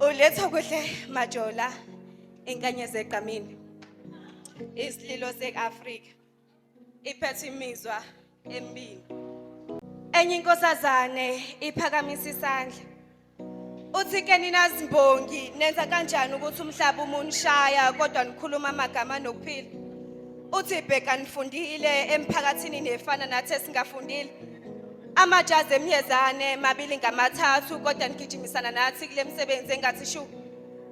Uletha kuhle Majola enkanyezi eqamini. Isililo seAfrika. Iphethe imizwa emibili. Enye inkosazane iphakamisa isandla. Uthi ke nina Zimbongi nenza kanjani ukuthi umhlaba umunishaya kodwa nikhuluma amagama nokuphila. Uthi bheka nifundile emphakathini nefana nathi singafundile. Amajazi emyezane mabili ngamathathu kodwa nigijimisana nathi kule msebenzi engathi shu.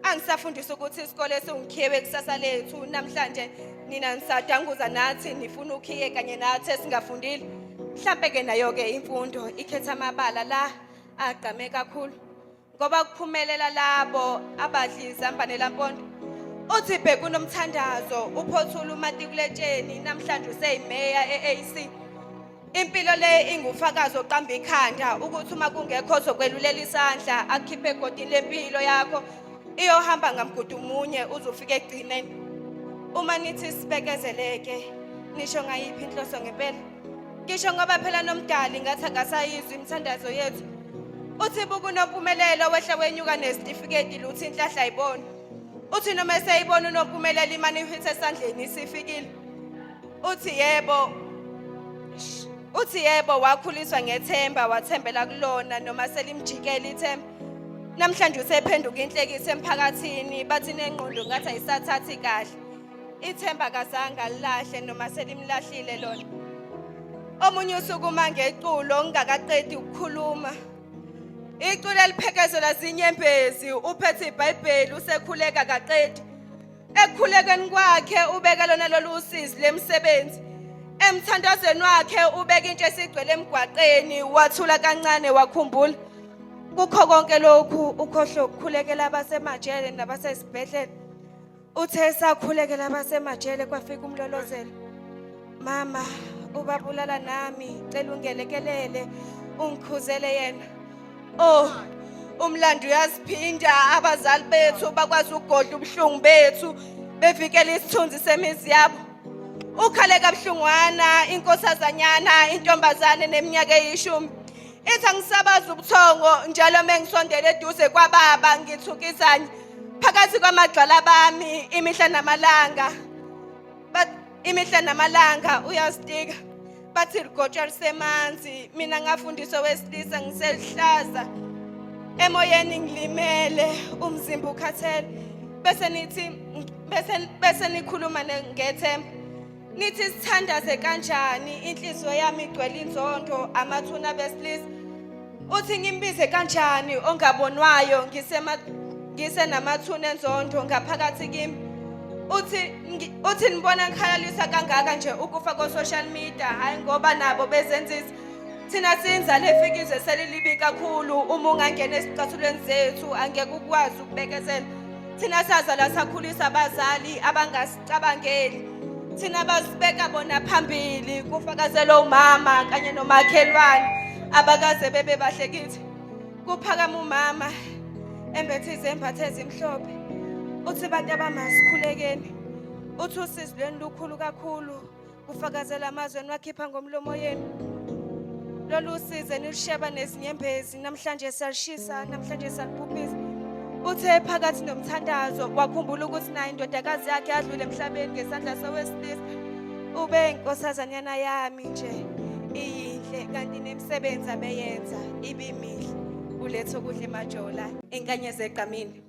Angisafundisa ukuthi isikole singikhiwe kusasa lethu namhlanje nina nisadanguza nathi nifuna ukhiye kanye nathi singafundile. Mhlambe ke nayo ke imfundo ikhetha amabala la agqame kakhulu. Ngoba kuphumelela labo abadliza ambanela mpondo. Uthi bheka unomthandazo uphothula umatikuletsheni namhlanje useyimeya eAC. Impilo le ingufakazi oqamba ikhanda ukuthi uma kungekho ozokwelulela isandla akhiphe egodini lempilo yakho iyohamba ngamgudu munye uzofika egcineni. Uma nithi sibekezeleke nisho ngayiphi inhloso ngempela. Ngisho ngoba phela nomdali ngathi akasayizwa imithandazo yethu. Uthi buku unompumelelo wehla wenyuka nesitifiketi luthi inhlahla ayibona. Uthi noma eseyibona unompumelelo imani ihithe esandleni isifikile. Uthi yebo wakhuliswa ngethemba wathembela kulona noma selimjikela ithemba. Namhlanje usephenduka inhlekisa emphakathini bathi nengqondo ngathi ayisathathi kahle. Ithemba kazange alilahle noma selimlahlile lona. Omunye usuku mangeculo ngingakaqedi ukukhuluma. Iculo eliphekezela zinyembezi uphethe iBhayibheli usekhuleka kaqedi. Ekukhulekeni kwakhe ubeka lona lolu usizi lemsebenzi. Emthandazweni wakhe ubeka into esigcwele emgwaqeni wathula kancane wakhumbula. Kukho konke lokhu ukhohlo ukukhulekela abasemajele nabasesibhedlela. Uthe sakhulekela abasemajele kwafika umlolozelo. Mama ubabulala nami cela ungelekelele ungikhuzele yena. Oh umlando uyasiphinda abazali bethu bakwazi ugodla ubuhlungu bethu bevikela isithunzi semizi yabo. Ukhale kabuhlungwana inkosazanyana intombazane neminyaka eyishumi. Ithi angisabaza ubuthongo njalo mengisondela eduze kwababa ngithukizanye phakathi kwamagxala bami imihla namalanga uyasitika. Bathi ligotsha lisemanzi mina ngafundiswa wesilisa ngiselihlaza. Emoyeni ngilimele umzimba ukhathele. Bese nikhuluma ngethemba. Nithi sithandaze kanjani inhliziyo yami igcwele inzondo amathuna besilisa. Uthi ngimbize kanjani ongabonwayo ngise namathuna enzondo ngaphakathi kimi. Uthi nibona ngikhalalisa kangaka nje ukufa ko social media hayi ngoba nabo bezenzisa. Thina sinzale efikizwe selilibi kakhulu uma ungangena esicathulweni zethu angeke ukwazi ukubekezela. Thina sazala sakhulisa abazali abangasicabangeli. Thina basibeka bona phambili kufakazela umama kanye nomakhelwane abakaze bebe bahle kithi. Kuphakama umama embethe izembatho ezimhlophe. Uthi bantu abamasikhulekeni. Uthi usizi lweni lukhulu kakhulu kufakazela amazweni wakhipha ngomlomo yenu. Lolu usize nilisheba nezinyembezi namhlanje siyalishisa namhlanje salibhubhisa. Uthe phakathi nomthandazo wakhumbula ukuthi nayo indodakazi yakhe yadlula emhlabeni ngesandla sowesilisa. Ube inkosazanyana yami nje iyinhle kanti nemisebenzi abeyenza ibimihle. Uletho kudla eMajola enkanyezi eqamini.